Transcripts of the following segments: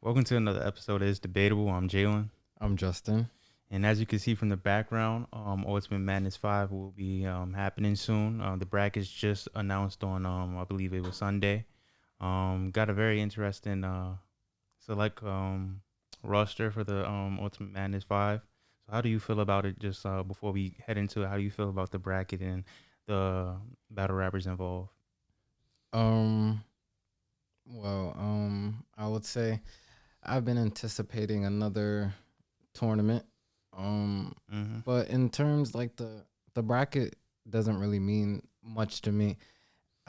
Welcome to another episode of It's Debatable. I'm Jalen. I'm Justin. And as you can see from the background, Ultimate Madness 5 will be happening soon. The brackets just announced on, I believe it was Sunday. Got a very interesting select roster for the Ultimate Madness 5. So, how do you feel about it just before we head into it? How do you feel about the bracket and the battle rappers involved? Um, I would say I've been anticipating another tournament. Um, Mm-hmm. but in terms like the bracket doesn't really mean much to me.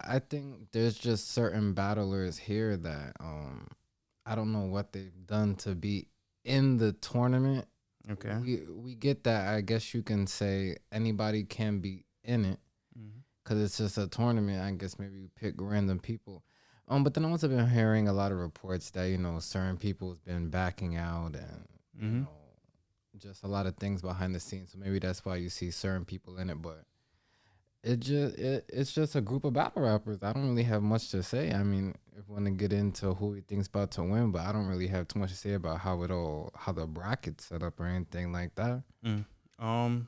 I think there's just certain battlers here that I don't know what they've done to be in the tournament. Okay. We get that. I guess you can say anybody can be in it Mm-hmm. because it's just a tournament. I guess maybe you pick random people. But then I also been hearing a lot of reports that certain people's been backing out and you Mm-hmm. know just a lot of things behind the scenes. So maybe that's why you see certain people in it. But it's just a group of battle rappers. I don't really have much to say. I mean, if we want to get into who he thinks about to win, but I don't really have too much to say about how the bracket's set up or anything like that. Mm. Um,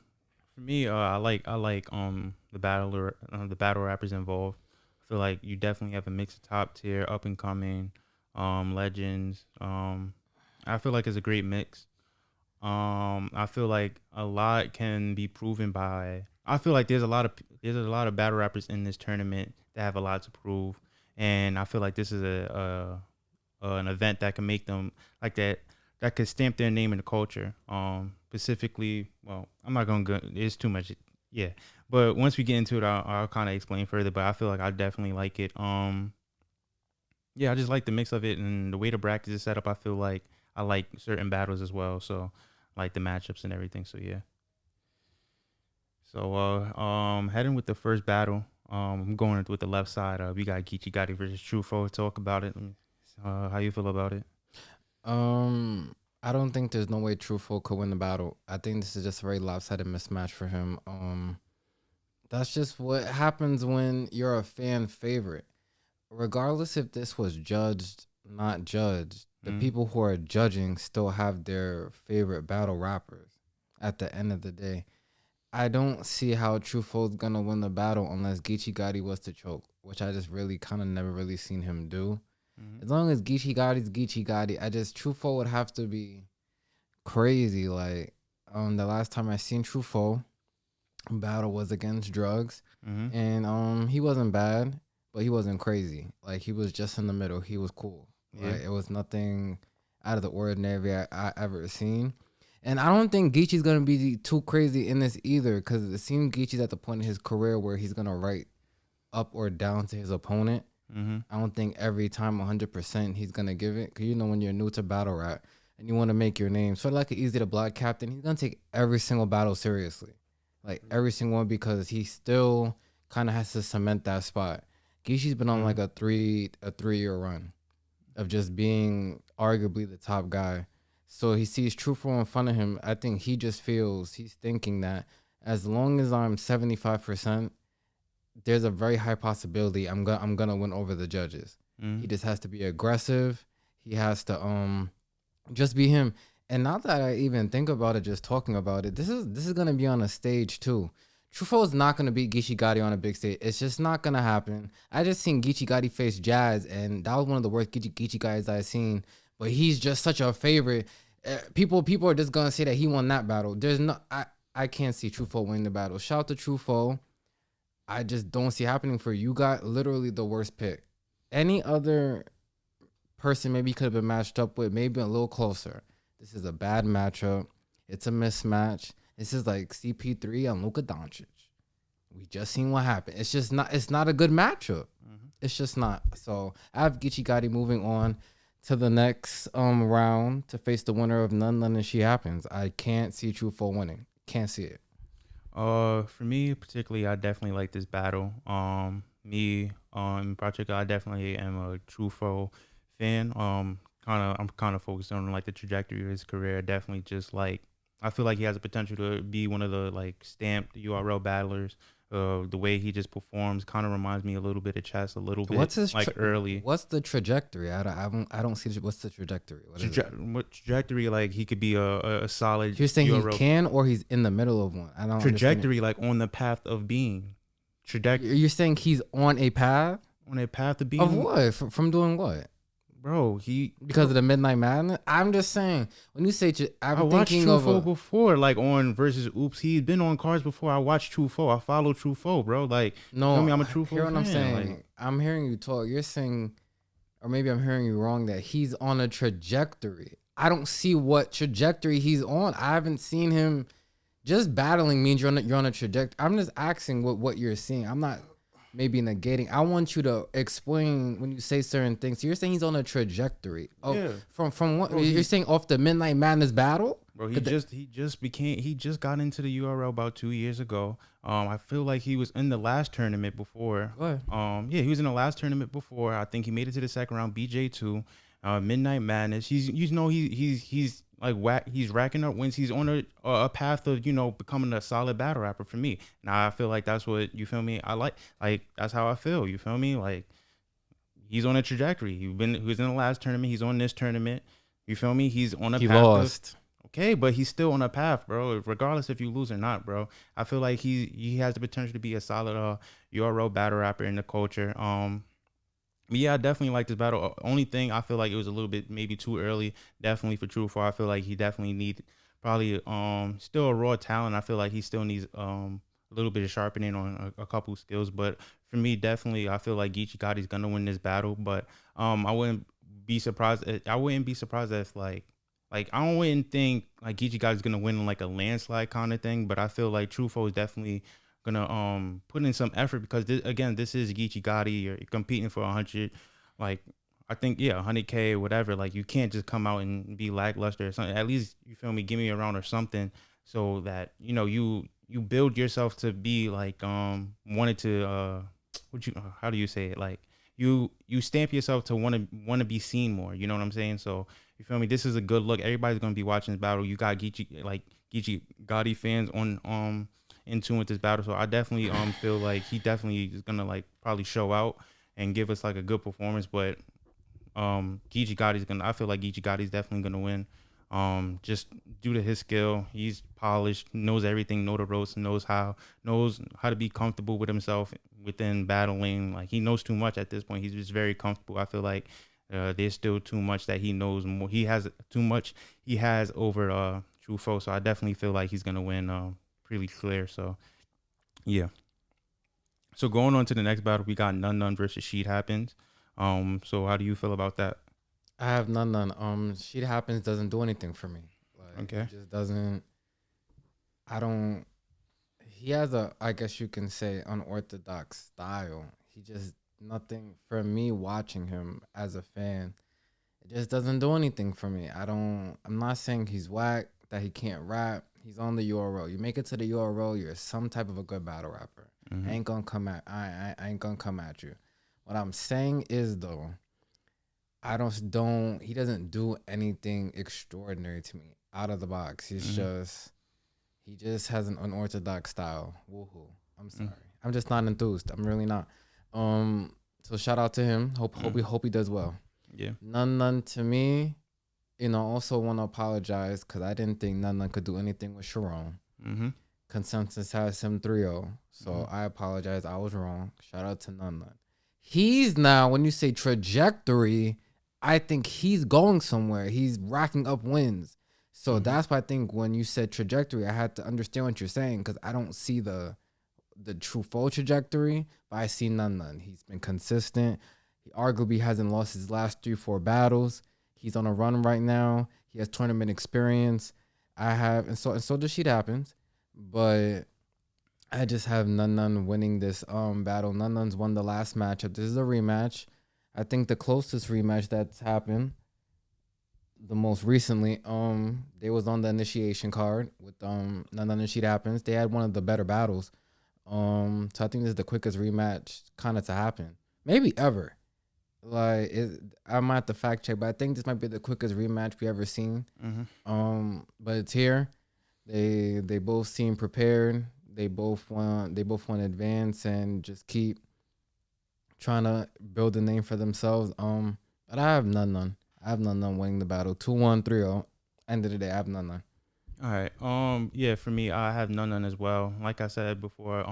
For me, I like the battle rappers involved. I feel like you definitely have a mix of top tier, up and coming, legends. I feel like it's a great mix. I feel like a lot can be proven by. I feel like there's a lot of battle rappers in this tournament that have a lot to prove, and I feel like this is an event that can make them like that could stamp their name in the culture. Specifically, well, I'm not gonna go. It's too much. Yeah, but once we get into it, I'll kind of explain further. But I feel like I definitely like it. Yeah, I just like the mix of it and the way the bracket is set up. I feel like I like certain battles as well. So like the matchups and everything. So yeah. So heading with the first battle. I'm going with the left side. We got Geechee Gotti versus Trufo. Talk about it. How you feel about it? I don't think there's no way Truthful could win the battle. I think this is just a very lopsided mismatch for him. That's just what happens when you're a fan favorite. Regardless if this was judged, not judged, the Mm, people who are judging still have their favorite battle rappers at the end of the day. I don't see how Truthful's gonna win the battle unless Geechee Gotti was to choke, which I just really kind of never really seen him do. mm, As long as Geechee Gotti's Geechee Gotti, I just Truthful would have to be crazy. Like the last time I seen Truffaut battle was against drugs, mm, and he wasn't bad, but he wasn't crazy. Like he was just in the middle. He was cool. yeah. Like it was nothing out of the ordinary I ever seen. And I don't think Geechee's gonna be too crazy in this either, because it seems Geechee's at the point in his career where he's gonna write up or down to his opponent. Mm-hmm. I don't think every time 100% he's gonna give it. Cause when you're new to battle rap and you want to make your name, sort of like an easy to block captain, he's gonna take every single battle seriously, like every single one, because he still kind of has to cement that spot. Gishi's been on Mm-hmm. like a 3 year run of just being arguably the top guy. So he sees Truthful in front of him. I think he's thinking that as long as I'm 75%, there's a very high possibility I'm gonna win over the judges. Mm-hmm. He just has to be aggressive. He has to just be him. And now that I even think about it, just talking about it, this is gonna be on a stage too. Truffaut is not gonna beat Geechee Gotti on a big stage. It's just not gonna happen. I just seen Geechee Gotti face Jazz, and that was one of the worst Geechee guys I've seen. But he's just such a favorite. People are just gonna say that he won that battle. I can't see Truffaut winning the battle. Shout out to Truffaut. I just don't see happening for you. Got literally the worst pick. Any other person maybe could have been matched up with, maybe a little closer. This is a bad matchup. It's a mismatch. This is like CP3 and Luka Doncic. We just seen what happened. It's just not. It's not a good matchup. Mm-hmm. It's just not. So I have Geechee Gotti moving on to the next round to face the winner of None and She Happens. I can't see Truthful winning. Can't see it. For me particularly, I definitely like this battle. In particular, I definitely am a Trufo fan. I'm kind of focused on like the trajectory of his career. Definitely, just like I feel like he has the potential to be one of the like stamped URL battlers. The way he just performs kind of reminds me a little bit of Chess, a little bit What's his like early. what's the trajectory? I don't see what's the trajectory. What is it? What trajectory? Like he could be a solid You're saying he Euro can, or he's in the middle of one. I don't understand. trajectory, like on the path of being trajectory, You're saying he's on a path on a path of of being, what? From doing what? bro. He Because of the Midnight Madness? I'm just saying, when you say, I I'm watched thinking True of Foe before, like on versus Oops. He's been on cards before. I watched True Foe. I follow True Foe, bro. Like, no, feel me? I'm a True hear Foe what I'm fan. saying. Like, I'm hearing you talk. You're saying, or maybe I'm hearing you wrong, that he's on a trajectory. I don't see what trajectory he's on. I haven't seen him. Just battling means you're on a trajectory. I'm just asking what you're seeing. I'm not maybe negating. I want you to explain when you say certain things. So you're saying he's on a trajectory. Oh, Yeah. from what Bro, you're saying off the Midnight Madness battle? bro, he just got into the URL about 2 years ago. I feel like he was in the last tournament before. Go ahead. Yeah, he was in the last tournament before. I think he made it to the second round, BJ2, Midnight Madness. He's like he's racking up wins. He's on a path of, becoming a solid battle rapper for me. Now I feel like that's what, you feel me? I like that's how I feel. You feel me? Like, he's on a trajectory. He was in the last tournament. He's on this tournament. You feel me? He's on a He path lost. Okay, but he's still on a path, bro. Regardless if you lose or not, bro. I feel like he has the potential to be a solid URL battle rapper in the culture. But yeah, I definitely like this battle. Only thing, I feel like it was a little bit maybe too early, definitely for True Foe. I feel like he definitely needs probably still a raw talent. I feel like he still needs a little bit of sharpening on a couple skills. But for me, definitely, I feel like Geechee Gotti's gonna win this battle. But I wouldn't be surprised. I wouldn't be surprised if like I wouldn't think like Geechee Gotti's gonna win in like a landslide kind of thing. But I feel like True Foe is definitely gonna put in some effort, because this is Geechee Gotti. You're competing for 100, like, I think, yeah, 100K or whatever. Like, you can't just come out and be lackluster or something. At least, you feel me, give me a round or something, so that you build yourself to be like wanted to how do you say it, like you stamp yourself to want to be seen more. You know what I'm saying? So, you feel me? This is a good look. Everybody's gonna be watching this battle. You got Geechee Gotti fans on in tune with this battle. So I definitely feel like he definitely is gonna like probably show out and give us like a good performance. But Geechee Gotti's gonna I feel like Geechee Gotti's definitely gonna win. Just due to his skill. He's polished, knows everything, knows the ropes, knows how to be comfortable with himself within battling. Like, he knows too much at this point. He's just very comfortable. I feel like there's still too much that he knows more. He has too much he has over True Foe. So I definitely feel like he's gonna win pretty clear. So yeah. So going on to the next battle, we got None versus Sheet Happens. So how do you feel about that? I have none. Shit happens doesn't do anything for me. Like, Okay. it just doesn't. I don't. He has I guess you can say, unorthodox style. He just nothing for me watching him as a fan. It just doesn't do anything for me. I'm not saying he's whack, that he can't rap. He's on the URL. You make it to the URL, you're some type of a good battle rapper. Mm-hmm. I ain't gonna come at you. What I'm saying is, though, he doesn't do anything extraordinary to me out of the box. He just has an unorthodox style. Woohoo. I'm sorry. I'm just not enthused. I'm really not. So shout out to him. Hope he does well. Yeah. None to me. Also want to apologize because I didn't think None could do anything with Sharon. Mm-hmm. Consensus has him 3-0. So I apologize. I was wrong. Shout out to None. He's now, when you say trajectory, I think he's going somewhere. He's racking up wins. So that's why I think when you said trajectory, I had to understand what you're saying, because I don't see the True Foe trajectory, but I see None. He's been consistent. He arguably hasn't lost his last 3-4 battles. He's on a run right now. He has tournament experience. And so does Shit Happens. But I just have None winning this battle. None's won the last matchup. This is a rematch. I think the closest rematch that's happened, the most recently, they was on the initiation card with None and Shit Happens. They had one of the better battles. So I think this is the quickest rematch kind of to happen, maybe ever. Like, I might have to fact check, but I think this might be the quickest rematch we ever seen. Mm-hmm. But it's here. They both seem prepared. They both want to advance and just keep trying to build a name for themselves. But I have none. I have none winning the battle. 2-1, 3-0. End of the day, I have none. All right. Yeah, for me, I have none as well. Like I said before,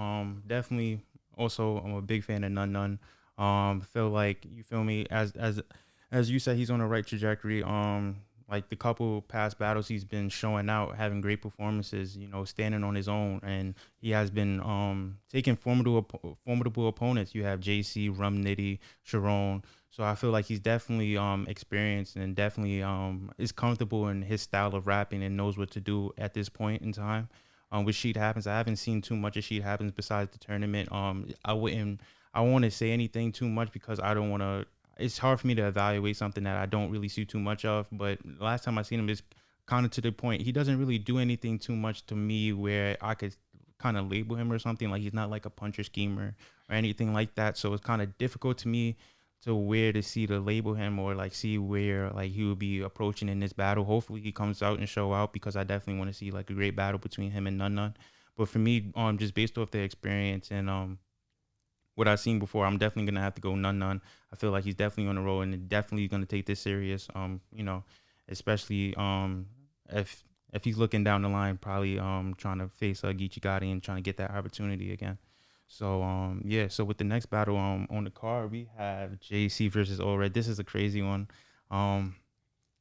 definitely. Also, I'm a big fan of none. Feel like you feel me as you said, he's on the right trajectory. Like the couple past battles, he's been showing out, having great performances. You know, standing on his own, and he has been taking formidable opponents. You have JC, Rum Nitty, Sharon. So I feel like he's definitely experienced and definitely is comfortable in his style of rapping and knows what to do at this point in time. With Sheet Happens, I haven't seen too much of Sheet Happens besides the tournament. I won't say anything too much because I don't want to. It's hard for me to evaluate something that I don't really see too much of. But last time I seen him is kind of to the point. He doesn't really do anything too much to me where I could kind of label him or something. Like he's not like a puncher schemer or anything like that. So it's kind of difficult to me to where to see to label him or like see where like he would be approaching in this battle. Hopefully he comes out and show out because I definitely want to see like a great battle between him and None. But for me, just based off their experience and what I've seen before, I'm definitely gonna have to go None. I feel like he's definitely on the road and definitely gonna take this serious. Especially if he's looking down the line, probably trying to face Geechee Gotti and trying to get that opportunity again. So yeah, so with the next battle on the card, we have JC versus All Red. This is a crazy one. Um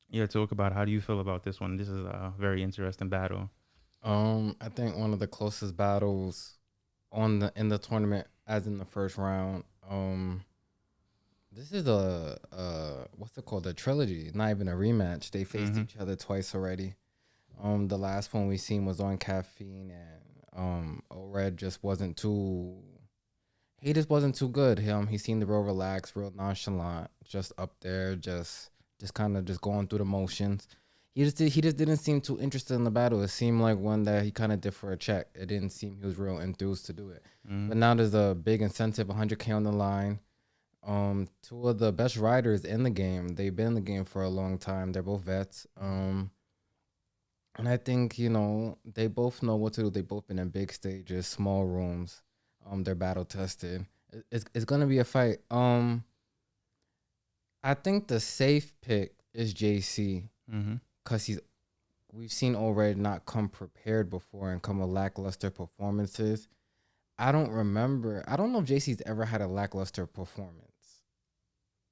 yeah, talk about how do you feel about this one? This is a very interesting battle. I think one of the closest battles in the tournament, as in the first round. This is what's it called? A trilogy. Not even a rematch. They faced Mm-hmm. each other twice already. The last one we seen was on Caffeine, and Red just wasn't too. He just wasn't too good. He seemed real relaxed, real nonchalant, just up there, just kind of just going through the motions. He just didn't seem too interested in the battle. It seemed like one that he kind of did for a check. It didn't seem he was real enthused to do it. Mm-hmm. But now there's a big incentive, 100K on the line. Two of the best riders in the game. They've been in the game for a long time. They're both vets. And I think they both know what to do. They both been in big stages, small rooms. They're battle tested. It's gonna be a fight. I think the safe pick is JC Mm-hmm. because we've seen already not come prepared before and come with lackluster performances. I don't remember. I don't know if JC's ever had a lackluster performance.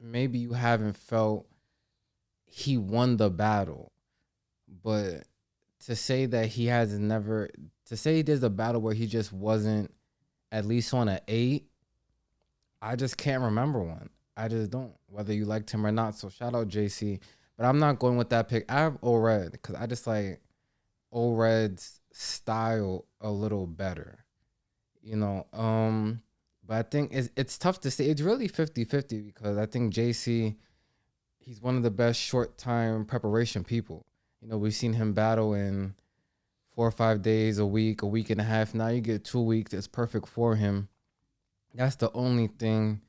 Maybe you haven't felt he won the battle, but to say that he has never, to say there's a battle where he just wasn't at least on an 8, I just can't remember one. I just don't, whether you liked him or not. So shout out JC, but I'm not going with that pick. I have O-Red because I just like O-Red's style a little better, you know. But I think it's tough to say. It's really 50-50 because I think JC, he's one of the best short time preparation people. We've seen him battle in 4 or 5 days, a week and a half. Now you get 2 weeks. It's perfect for him. That's the only thing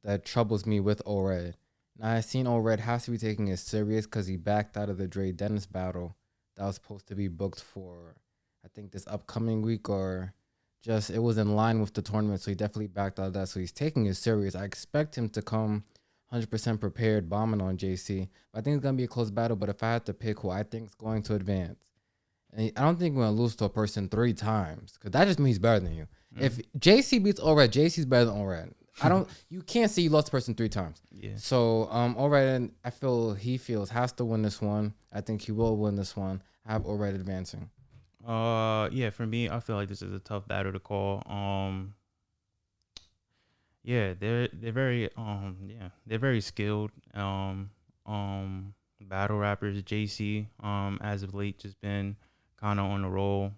that troubles me with O-Red. Now I seen O-Red has to be taking it serious because he backed out of the Dre Dennis battle that was supposed to be booked for, I think, this upcoming week, or just it was in line with the tournament. So he definitely backed out of that. So he's taking it serious. I expect him to come 100% prepared, bombing on JC. I think it's gonna be a close battle. But if I had to pick who I think is going to advance, and I don't think we're gonna lose to a person 3 times because that just means he's better than you. Mm-hmm. If JC beats O-Red, JC's better than O-Red. You can't say you lost a person 3 times. Yeah. So O-Red, I feel he feels has to win this one. I think he will win this one. I have O-Red advancing. Yeah, for me, I feel like this is a tough battle to call. Yeah, they're very skilled. Battle rappers. JC as of late just been kind of on the roll.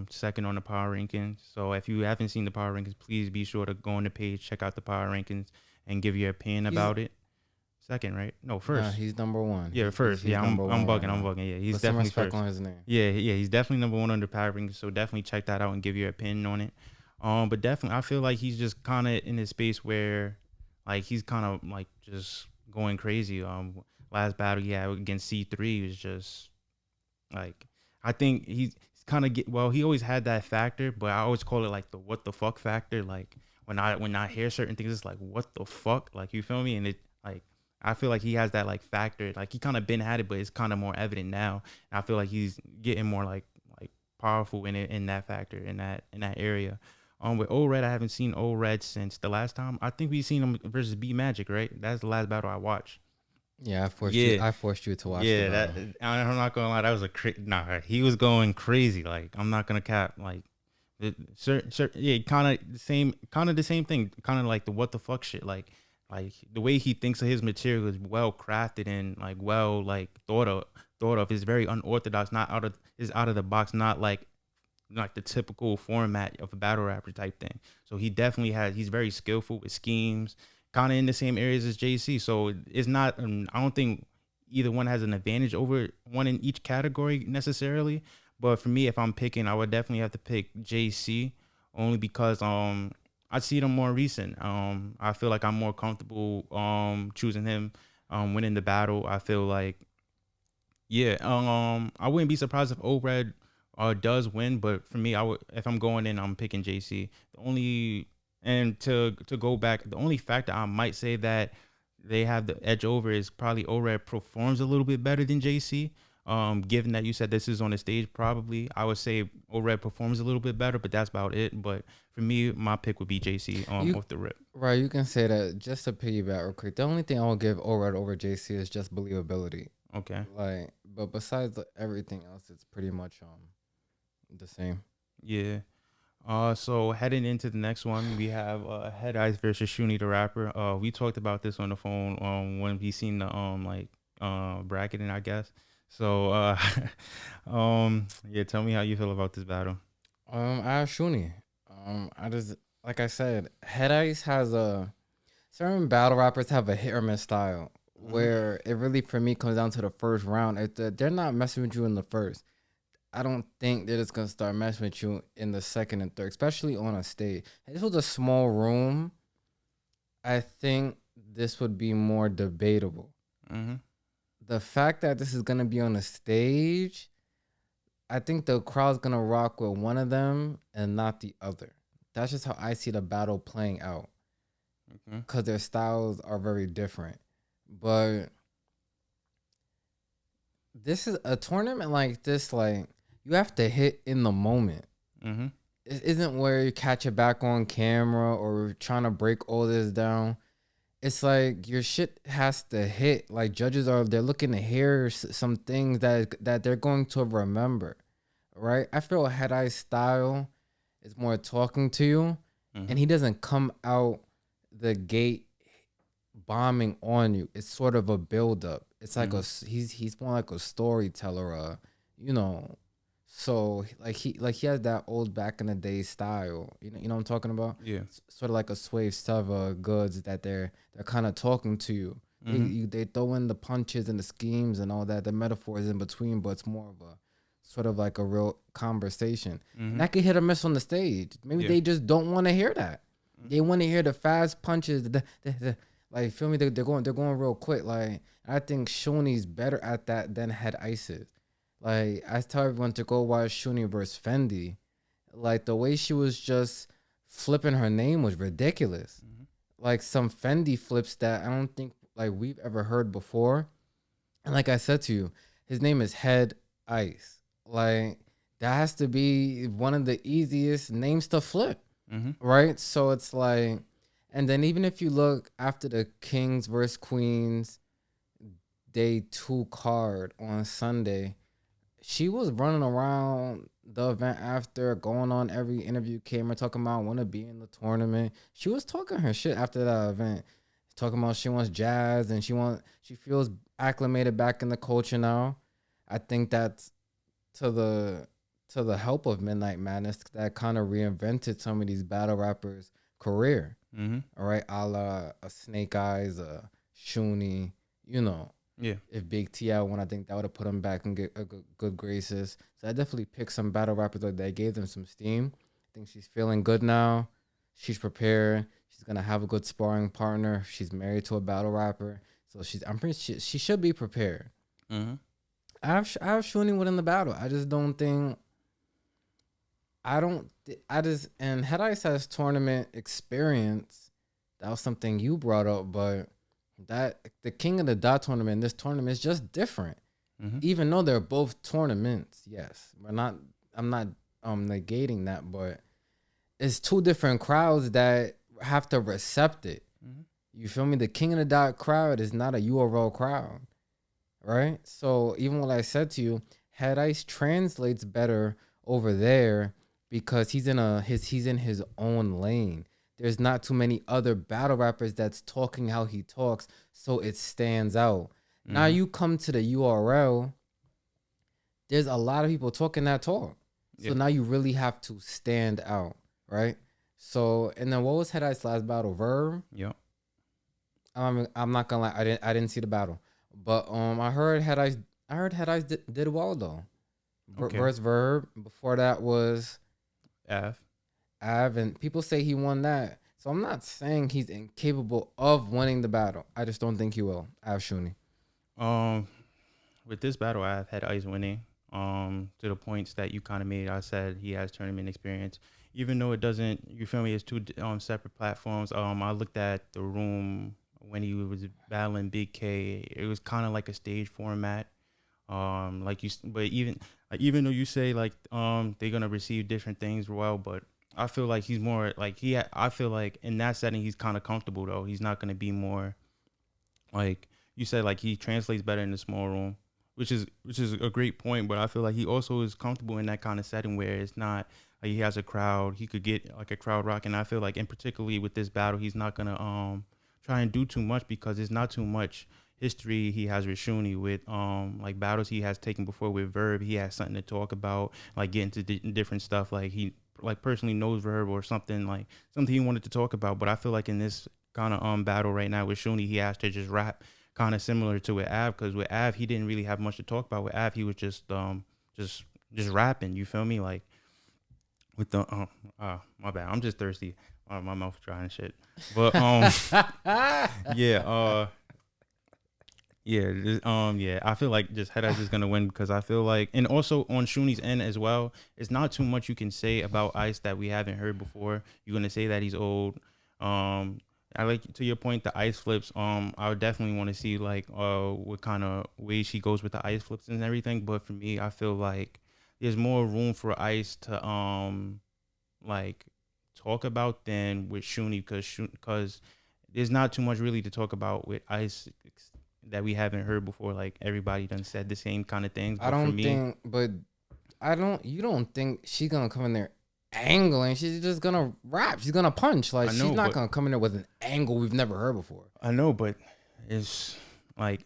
Second on the power rankings. So if you haven't seen the power rankings, please be sure to go on the page, check out the power rankings, and give your opinion about it. Second, right? No, first. Nah, he's number one. Yeah, first. He's Yeah, I'm number one bugging. right I'm now. bugging. Yeah, he's Put some definitely respect first. on his name. Yeah, he's definitely number one on the power rankings. So definitely check that out and give your opinion on it. But definitely, I feel like he's just kind of in this space where, like, he's kind of like just going crazy. Last battle he had against C3 was just like, I think he's kind of get well. He always had that factor, but I always call it like the what the fuck factor. Like when I hear certain things, it's like what the fuck, like you feel me? And it like I feel like he has that like factor. Like he kind of been had it, but it's kind of more evident now. And I feel like he's getting more like powerful in it in that factor in that area. With Old Red, I haven't seen Old Red since the last time. I think we seen him versus B Magic, right? That's the last battle I watched. Yeah, Yeah, I forced you to watch the yeah. That battle. I'm not gonna lie, that was nah. He was going crazy. Like I'm not gonna cap. Like yeah, kind of the same thing. Kind of like the what the fuck shit. Like the way he thinks of his material is well crafted and like well like thought of. Is very unorthodox. Not out of is out of the box. Not like the typical format of a battle rapper type thing. So he definitely has. He's very skillful with schemes, kind of in the same areas as JC. So it's not. I don't think either one has an advantage over one in each category necessarily. But for me, if I'm picking, I would definitely have to pick JC only because I see them more recent. I feel like I'm more comfortable choosing him winning the battle. I feel like yeah, I wouldn't be surprised if Red does win, but for me, I would if I'm going in, I'm picking JC. The only and to go back, the only factor I might say that they have the edge over is probably Red performs a little bit better than JC. Given that you said this is on the stage, probably I would say Red performs a little bit better, but that's about it. But for me, my pick would be JC You off the rip. right, you can say that. Just to piggyback real quick, the only thing I will give Orad over JC is just believability. Okay. Like, but besides everything else, it's pretty much the same. Yeah. So heading into the next one, we have Head Ice versus Shuni the rapper. We talked about this on the phone when we seen the bracketing, I guess. So yeah, tell me how you feel about this battle. I have Shuni. I just like I said, Head Ice has a certain battle rappers have a hit or miss style Mm-hmm. where it really for me comes down to the first round. If they're not messing with you in the first, I don't think they're just gonna start messing with you in the second and third, especially on a stage. If this was a small room, I think this would be more debatable. Mm-hmm. The fact that this is gonna be on a stage, I think the crowd's gonna rock with one of them and not the other. That's just how I see the battle playing out Mm-hmm. because their styles are very different. But this is a tournament like this, like you have to hit in the moment. Mm-hmm. It isn't where you catch it back on camera or trying to break all this down. It's like your shit has to hit. Like judges they're looking to hear some things that they're going to remember, right? I feel Head Eye style is more talking to you, Mm-hmm. and he doesn't come out the gate bombing on you. It's sort of a build up. It's like Mm-hmm. he's more like a storyteller, you know. So like he has that old back in the day style. You know what I'm talking about? Yeah. Sort of like a Swave Seva goods that they're kind of talking to you. Mm-hmm. They throw in the punches and the schemes and all that, the metaphors in between, but it's more of a sort of like a real conversation. And Mm-hmm. that could hit or miss on the stage. Maybe Yeah. they just don't want to hear that. They want to hear the fast punches, like feel me. They're going real quick. Like I think Shuni's better at that than Head Ice is. Like I tell everyone to go watch Shuni versus Fendi. Like the way she was just flipping her name was ridiculous. Mm-hmm. Like some Fendi flips that I don't think like we've ever heard before. And like I said to you, his name is Head Ice. Like that has to be one of the easiest names to flip, Mm-hmm. right? So it's like, and then even if you look after the Kings versus Queens day 2 card on Sunday, she was running around the event after, going on every interview camera, talking about want to be in the tournament. She was talking her shit after that event, talking about she wants jazz and she feels acclimated back in the culture now. I think that's to the help of Midnight Madness that kind of reinvented some of these battle rappers' career. Mm-hmm. All right, a la a Snake Eyes, a Shuni, you know. Yeah. If Big T had one, I think that would have put him back in good graces. So I definitely picked some battle rappers that gave them some steam. I think she's feeling good now. She's prepared. She's gonna have a good sparring partner. She's married to a battle rapper, so I'm pretty she should be prepared. Mm-hmm. I have Shuni winning the battle. I just don't think. I don't. I just and Head Ice has tournament experience. That was something you brought up, but that the King of the Dot tournament, this tournament is just different. Hmm. Even though they're both tournaments, yes, we're not. I'm not negating that, but it's two different crowds that have to accept it. Hmm. You feel me? The King of the Dot crowd is not a URL crowd, right? So even what I said to you, Head Ice translates better over there because he's in his own lane. There's not too many other battle rappers that's talking how he talks, so it stands out. Now Hmm. you come to the URL, there's a lot of people talking that talk. So Yeah. now you really have to stand out, right? So and then what was Head Ice's last battle? Verb? Yep. I'm not gonna lie, I didn't see the battle, but I heard Head Ice did well though. Okay. Verse Verb. Before that was F. Av, and people say he won that. So I'm not saying he's incapable of winning the battle. I just don't think he will. Av Shuni. Um, with this battle, I've had Ice winning. To the points that you kind of made, I said he has tournament experience, even though it doesn't. You feel me? It's two separate platforms. I looked at the room when he was battling Big K. It was kind of like a stage format. But even though you say like they're gonna receive different things, well, but I feel like he's more like I feel like in that setting he's kind of comfortable though. He's not gonna be more like you said, like he translates better in the small room, which is a great point. But I feel like he also is comfortable in that kind of setting where it's not like he has a crowd. He could get like a crowd rock, and I feel like, in particularly with this battle, he's not gonna try and do too much because it's not too much history he has with Shuni with like battles he has taken before with Verb. He has something to talk about, like getting to different stuff. Like he like personally knows Verb or something like something he wanted to talk about. But I feel like in this kind of battle right now with Shuni, he has to just rap kind of similar to with Av, because with Av he didn't really have much to talk about. With Av he was just just rapping. You feel me? Like with the my bad. I'm just thirsty. My mouth dry and shit. But yeah yeah, I feel like just Head Ice is gonna win because I feel like, and also on Shuni's end as well, it's not too much you can say about Ice that we haven't heard before. You're gonna say that he's old. Um, I like to your point, the ice flips. I would definitely want to see like what kind of ways she goes with the ice flips and everything. But for me, I feel like there's more room for Ice to like talk about than with Shuni, because there's not too much really to talk about with Ice that we haven't heard before. Like everybody done said the same kind of things, I but for don't me, think, but I don't. You don't think she's gonna come in there angling? She's just gonna rap. She's gonna punch. Like I she's know, not but gonna come in there with an angle we've never heard before. I know, but it's like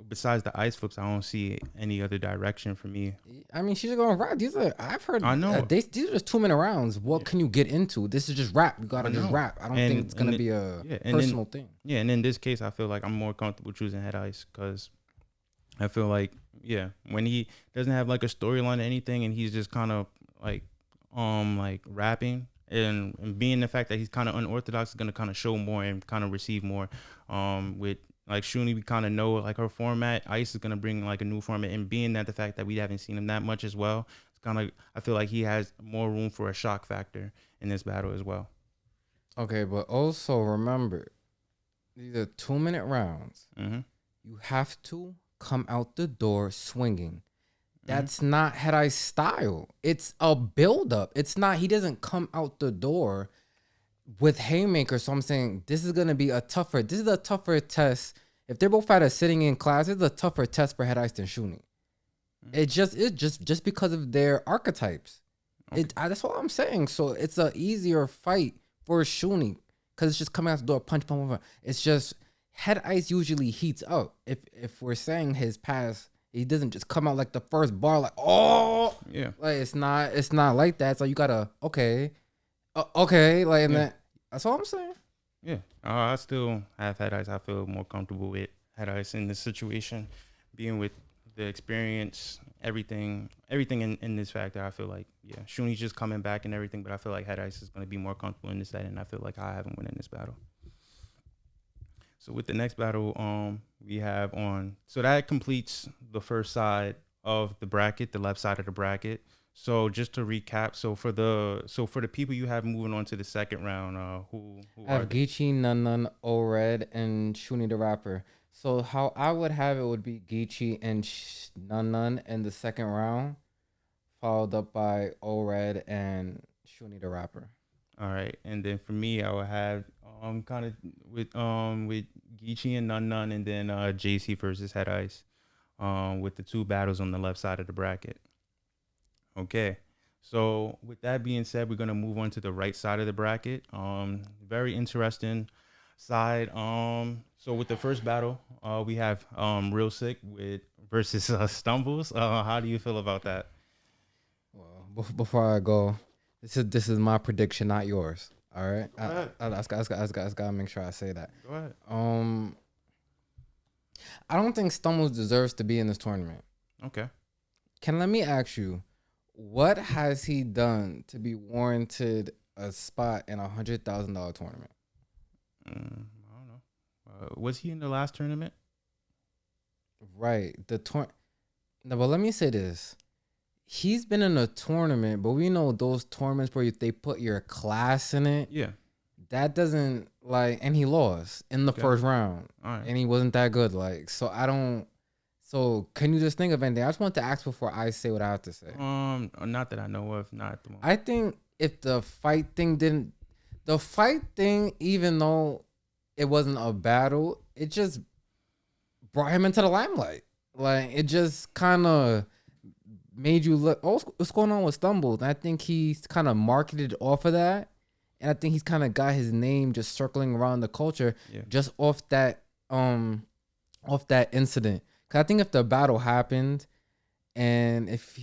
besides the ice flips, I don't see any other direction for me. I mean, she's gonna rap. I've heard I know, these are just 2 minute rounds. What yeah, can you get into? This is just rap. You I gotta just know, rap. I don't think it's gonna be a yeah, and then personal thing. yeah, and in this case, I feel like I'm more comfortable choosing Head Ice because I feel like, yeah, when he doesn't have like a storyline or anything, and he's just kind of like rapping, and being the fact that he's kind of unorthodox is gonna kind of show more and kind of receive more. With like Shuni, we kind of know like her format. Ice is gonna bring like a new format, and being that the fact that we haven't seen him that much as well, it's kind of, I feel like he has more room for a shock factor in this battle as well. Okay, but also remember, these are 2 minute rounds. Mm-hmm. You have to come out the door swinging. Mm-hmm. That's not Head Ice style. It's a build up. It's not. He doesn't come out the door with haymakers. So I'm saying this is gonna be a tougher. This is a tougher test. If they're both at a sitting in class, it's a tougher test for Head Ice than Shuni. It just because of their archetypes. Okay. That's what I'm saying. So it's a easier fight for Shuni because it's just coming out the door, punch, punch, punch. It's just Head Ice usually heats up. If we're saying his past, he doesn't just come out like the first bar, like oh, Yeah. like it's not like that. So you gotta okay, like and Yeah. then that's all I'm saying. Yeah. I still have Head Ice. I feel more comfortable with Head Ice in this situation, being with the experience, everything in this factor. I feel like, yeah, Shuni's just coming back and everything, but I feel like Head Ice is going to be more comfortable in this setting. I feel like I haven't won in this battle. So with the next battle, we have on. So that completes the first side of the bracket, the left side of the bracket. So just to recap, so for the people you have moving on to the second round, who I are have they? Geechee, Nun Nun, O-Red, and Shuni the Rapper. So how I would have it would be Geechee and Nun Nun in the second round, followed up by O-Red and Shuni the Rapper. All right, and then for me, I would have kind of with Geechee and Nun Nun, and then JC versus Head Ice, with the two battles on the left side of the bracket. Okay. So with that being said, we're gonna move on to the right side of the bracket. Very interesting side. So with the first battle, we have Real Sick with versus Stumbles. How do you feel about that? Well, before I go, this is my prediction, not yours. All right, Go ahead. I just gotta make sure I say that. Go ahead. Um, I don't think Stumbles deserves to be in this tournament. Okay. Can let me ask you, what has he done to be warranted a spot in $100,000 tournament? I don't know. Was he in the last tournament? Right, the tour. No, but let me say this: he's been in a tournament, but we know those tournaments where they put your class in it. Yeah. That doesn't like, and he lost in the Okay. first round, All right. and he wasn't that good. Like, so I don't. So can you just think of anything? I just want to ask before I say what I have to say. Not that I know of. Not at the moment. I think if the fight thing, even though it wasn't a battle, it just brought him into the limelight. Like it just kind of made you look. Oh, what's going on with Stumbles? And I think he's kind of marketed off of that, and I think he's kind of got his name just circling around the culture Yeah. just off that incident. Cause I think if the battle happened and if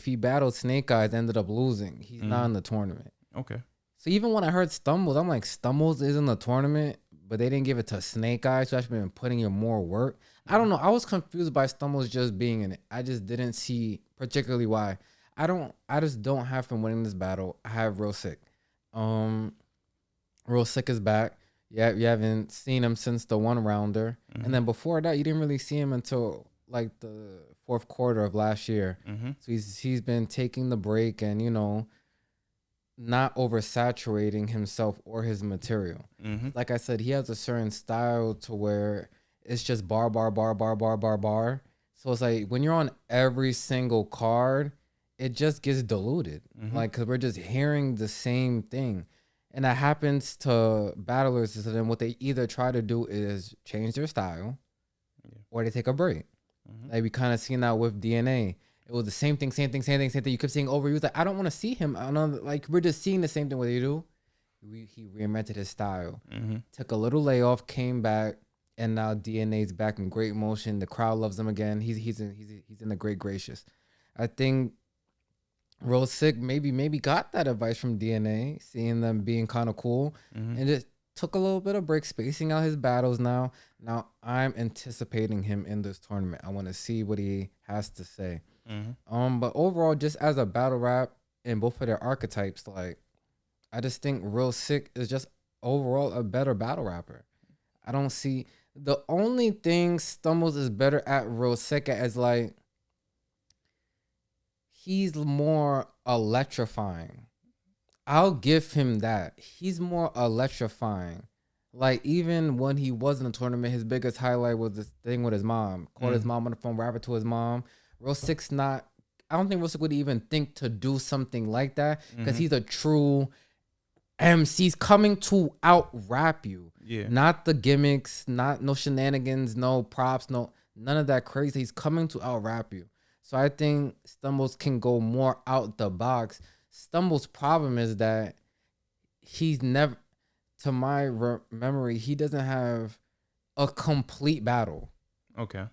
he battled Snake Eyes, ended up losing, he's not in the tournament. Okay. So even when I heard Stumbles, I'm like, Stumbles is in the tournament, but they didn't give it to Snake Eyes, so I've been putting in more work. I don't know. I was confused by Stumbles just being in it. I just didn't see particularly why. I just don't have him winning this battle. I have Real Sick. Um Real Sick is back. Yeah, you haven't seen him since the one rounder. And then before that, you didn't really see him until like the fourth quarter of last year. Mm-hmm. So he's been taking the break and not oversaturating himself or his material. Mm-hmm. Like I said, he has a certain style to where it's just bar, bar, bar, bar, bar, bar, bar. So it's like when you're on every single card, it just gets diluted. Mm-hmm. Like, cause we're just hearing the same thing. And that happens to battlers. So then what they either try to do is change their style Yeah. or they take a break. Mm-hmm. Like we kind of seen that with DNA. It was the same thing, same thing, same thing, same thing. You kept saying over. He was like, I don't want to see him. I don't like we're just seeing the same thing. What they do, he reinvented his style. Mm-hmm. Took a little layoff, came back, and now DNA's back in great motion. The crowd loves him again. He's in the great gracious. I think Real Sick maybe got that advice from DNA, seeing them being kind of cool, Mm-hmm. and it took a little bit of break, spacing out his battles now. Now I'm anticipating him in this tournament. I want to see what he has to say. Mm-hmm. But overall, just as a battle rap in both of their archetypes, like I just think Real Sick is just overall a better battle rapper. I don't see the only thing Stumbles is better at Real Sick at is like he's more electrifying. I'll give him that. He's more electrifying. Like even when he was in the tournament, his biggest highlight was this thing with his mom. Called his mom on the phone, rapping to his mom. Real Sick's not. I don't think Real Sick would even think to do something like that because he's a true MC. He's coming to out rap you. Yeah. Not the gimmicks, not no shenanigans, no props, no none of that crazy. He's coming to out rap you. So I think Stumbles can go more out the box. Stumbles' problem is that he's never, to my memory, he doesn't have a complete battle. Okay.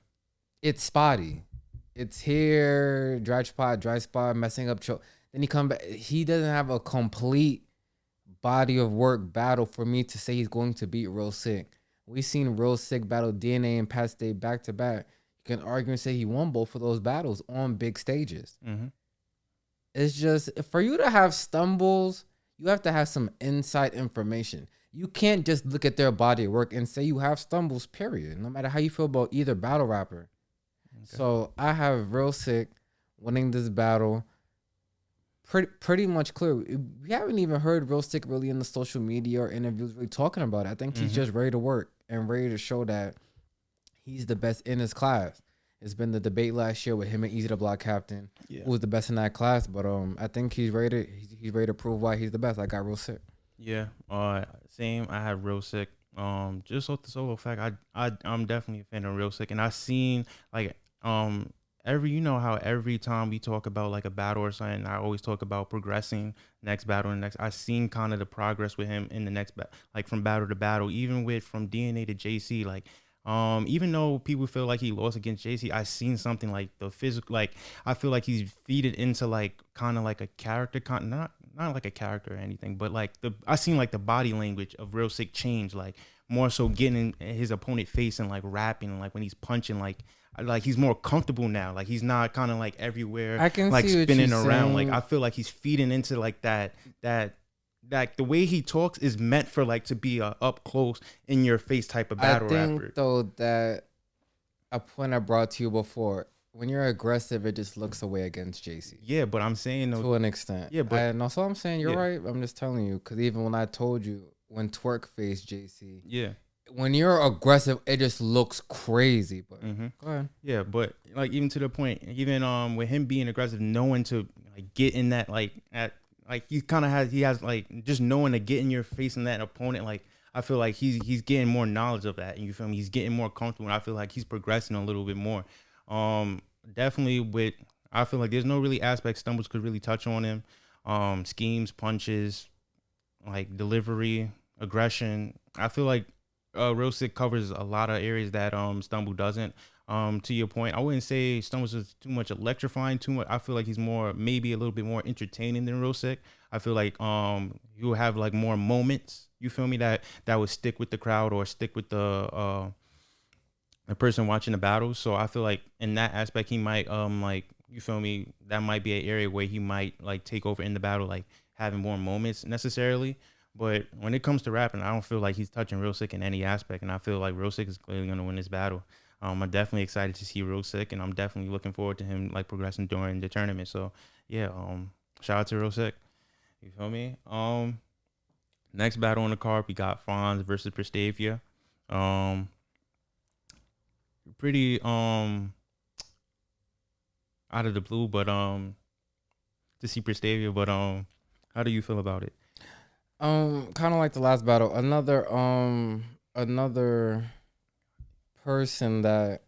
It's spotty. It's here, dry spot, messing up. Then he come back. He doesn't have a complete body of work battle for me to say he's going to beat Real Sick. We've seen Real Sick battle DNA and Pat Stay back to back. You can argue and say he won both of those battles on big stages. Mm-hmm. It's just for you to have Stumbles, you have to have some inside information. You can't just look at their body of work and say you have Stumbles, period. No matter how you feel about either battle rapper. Okay. So I have Real Sick winning this battle. pretty much clear. We haven't even heard Real Stick really in the social media or interviews really talking about it. I think he's Mm-hmm. just ready to work and ready to show that he's the best in his class. It's been the debate last year with him and Easy the Block Captain, Yeah. who was the best in that class. But I think he's ready to prove why he's the best. I got Real Sick. Yeah. Same. I had Real Sick. Just off the solo fact, I'm definitely a fan of Real Sick, and I seen like you know how every time we talk about like a battle or something, I always talk about progressing next battle and next. I seen kind of the progress with him in the next like from battle to battle, even with from DNA to JC, like. Even though people feel like he lost against JC, I seen something like the physical, like I feel like he's feeded into like kind of like a character, not like a character or anything, but like I seen like the body language of Real Sick change, like more so getting in his opponent face and like rapping, and like when he's punching, like he's more comfortable now, like he's not kind of like everywhere, I can like see what you're spinning around. Like I saying. feel like he's feeding into like that like the way he talks is meant for like to be a up close in your face type of I battle think rapper. though that a point I brought to you before. When you're aggressive, it just looks away against JC Yeah, but I'm saying though, to an extent. yeah, but And also, I'm saying you're yeah, right. I'm just telling you because even when I told you when Twerk faced JC, yeah. when you're aggressive, it just looks crazy. But Mm-hmm. go ahead. Yeah, but like even to the point, even with him being aggressive, knowing to like get in that like he has like just knowing to get in your face and that opponent, like I feel like he's getting more knowledge of that, and you feel me? He's getting more comfortable, and I feel like he's progressing a little bit more. Um, Definitely with I feel like there's no really aspect Stumbles could really touch on him. Schemes, punches, like delivery, aggression. I feel like Real Sick covers a lot of areas that Stumble doesn't. To your point, I wouldn't say Stumbles is too much electrifying, too much. I feel like he's more maybe a little bit more entertaining than Real Sick. I feel like you'll have like more moments. You feel me that would stick with the crowd or stick with the person watching the battle. So I feel like in that aspect he might like you feel me, that might be an area where he might like take over in the battle, like having more moments necessarily. But when it comes to rapping, I don't feel like he's touching Real Sick in any aspect, and I feel like Real Sick is clearly gonna win this battle. I'm definitely excited to see Real Sick, and I'm definitely looking forward to him like progressing during the tournament. So yeah, shout out to Real Sick. You feel me? Next battle on the card, we got Fonz versus Prestavia. Um, Pretty out of the blue, but to see Prestavia, but how do you feel about it? Kind of like the last battle. Another person that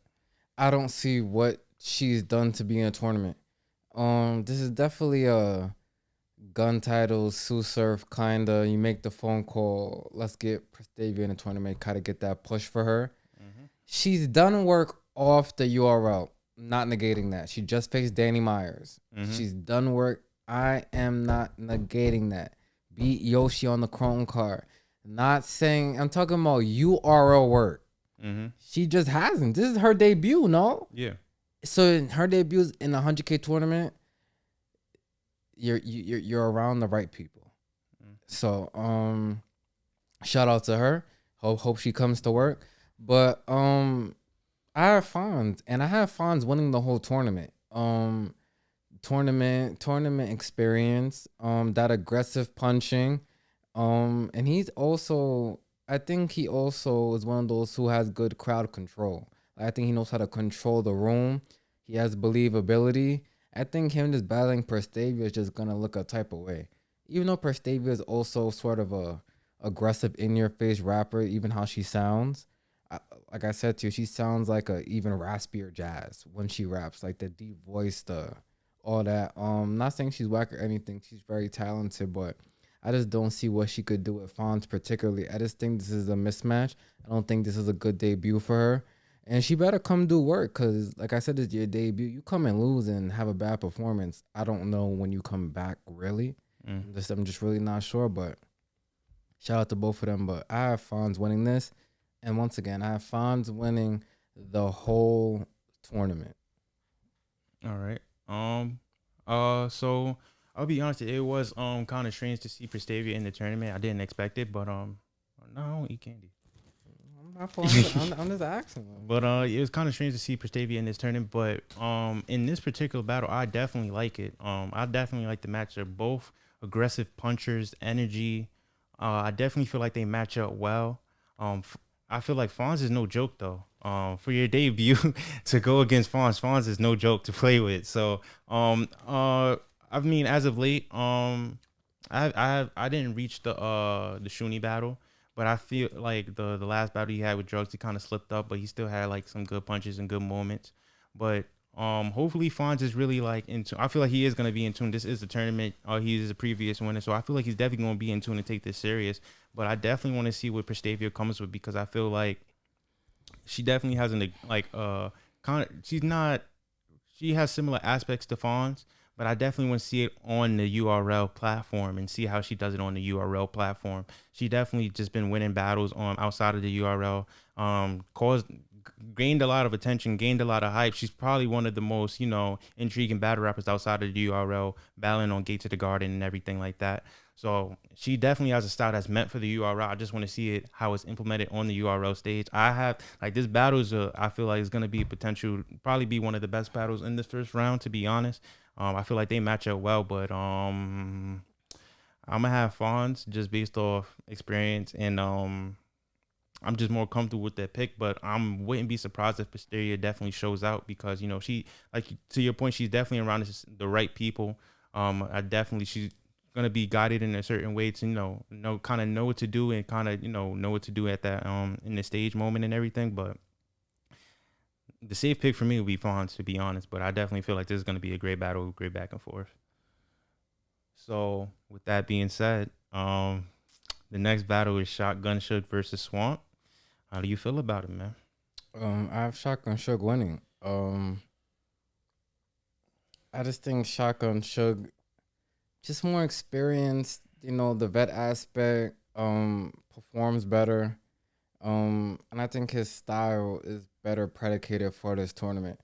I don't see what she's done to be in a tournament. This is definitely a gun title, Sue Surf kinda. You make the phone call. Let's get Prestavia in the tournament. Kind of get that push for her. Mm-hmm. She's done work off the URL. Not negating that. She just faced Danny Myers. Mm-hmm. She's done work. I am not negating that. Beat Yoshi on the Chrome card. Not saying I'm talking about URL work. Mm-hmm. She just hasn't. This is her debut, no? Yeah. So in her debut in the 100K tournament, you're around the right people. Mm-hmm. So shout out to her. Hope she comes to work. But I have Fonz, and I have Fonz winning the whole tournament. Tournament experience. That aggressive punching. And he's also, I think he also is one of those who has good crowd control. I think he knows how to control the room. He has believability. I think him just battling Prestavia is just gonna look a type of way. Even though Prestavia is also sort of a aggressive in your face rapper, even how she sounds. Like I said to you, she sounds like a even raspier jazz when she raps, like the deep voice, the all that. Not saying she's whack or anything. She's very talented, but I just don't see what she could do with Fonz particularly. I just think this is a mismatch. I don't think this is a good debut for her. And she better come do work because, like I said, it's your debut. You come and lose and have a bad performance. I don't know when you come back, really. Mm. I'm just really not sure, but shout out to both of them. But I have Fonz winning this. And once again, I have Fonz winning the whole tournament. All right. So I'll be honest, it was kind of strange to see Prestavia in the tournament. I didn't expect it, but no, I don't eat candy. My fault. I'm just asking. But it was kind of strange to see Prestavia in this tournament. But in this particular battle, I definitely like it. I definitely like the match. They're both aggressive punchers, energy. I definitely feel like they match up well. I feel like Fonz is no joke though. For your debut to go against Fonz is no joke to play with. So I mean, as of late, I didn't reach the Shuni battle, but I feel like the last battle he had with Drugs, he kind of slipped up, but he still had like some good punches and good moments. But hopefully Fonz is really like in tune. I feel like he is gonna be in tune. This is the tournament. He is a previous winner, so I feel like he's definitely gonna be in tune and take this serious. But I definitely want to see what Prestavia comes with because I feel like she definitely has an like she's not she has similar aspects to Fonz, but I definitely want to see it on the URL platform and see how she does it on the URL platform. She definitely just been winning battles on outside of the URL. Caused gained a lot of attention, gained a lot of hype. She's probably one of the most, intriguing battle rappers outside of the URL, battling on Gates of the Garden and everything like that. So she definitely has a style that's meant for the URL. I just want to see it how it's implemented on the URL stage. I have like this battle is I feel like it's gonna be potential, probably be one of the best battles in this first round. To be honest, I feel like they match up well, but I'm gonna have Fonz just based off experience and I'm just more comfortable with that pick, but I wouldn't be surprised if Pisteria definitely shows out because she, like to your point, she's definitely around the right people. She's gonna be guided in a certain way to know what to do and kind of know what to do at that in the stage moment and everything. But the safe pick for me would be Fonz, to be honest. But I definitely feel like this is gonna be a great battle, great back and forth. So with that being said, the next battle is Shotgun Suge versus Swamp. How do you feel about it, man? I have Shotgun Suge winning. I just think Shotgun Suge just more experienced, the vet aspect, performs better. And I think his style is better predicated for this tournament.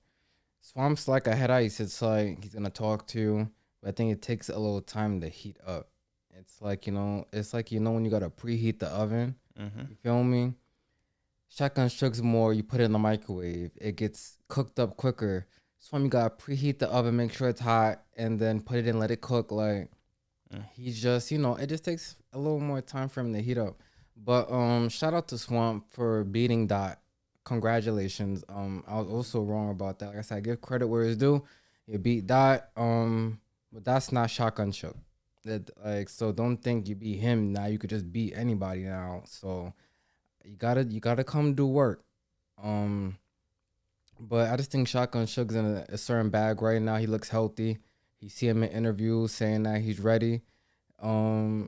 Swamp's like a head ice. It's like he's gonna talk to you, but I think it takes a little time to heat up. It's like, when you gotta preheat the oven. Mm-hmm. You feel me? Shotgun Suge's more you put it in the microwave. It gets cooked up quicker. Swamp, you gotta preheat the oven, make sure it's hot, and then put it in, let it cook. Like he's just, it just takes a little more time for him to heat up. But shout out to Swamp for beating Dot. Congratulations. I was also wrong about that. Like I said, I give credit where it's due. You beat Dot. But that's not Shotgun Suge. So don't think you beat him now. You could just beat anybody now. So you gotta come do work. But I just think Shotgun Suge's in a certain bag right now. He looks healthy. You see him in interviews saying that he's ready. I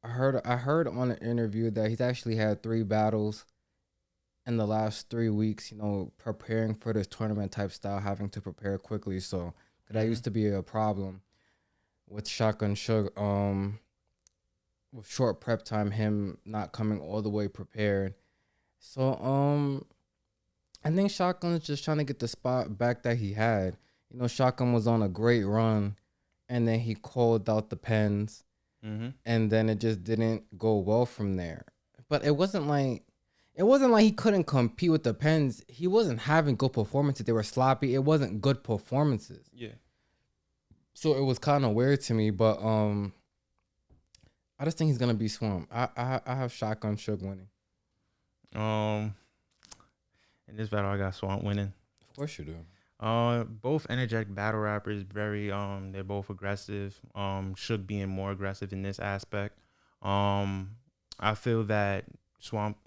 heard on an interview that he's actually had 3 battles in the last 3 weeks, preparing for this tournament type style, having to prepare quickly. So that used to be a problem with Shotgun Suge, with short prep time, him not coming all the way prepared. So I think Shotgun's just trying to get the spot back that he had. Shotgun was on a great run, and then he called out the pens, and then it just didn't go well from there. But it wasn't like he couldn't compete with the pens. He wasn't having good performances. They were sloppy. It wasn't good performances. Yeah. So it was kind of weird to me, but I just think he's gonna be Swamp. I have Shotgun Suge winning. In this battle, I got Swamp winning. Of course you do. Both energetic battle rappers, very they're both aggressive. Suge being more aggressive in this aspect. I feel that Swamp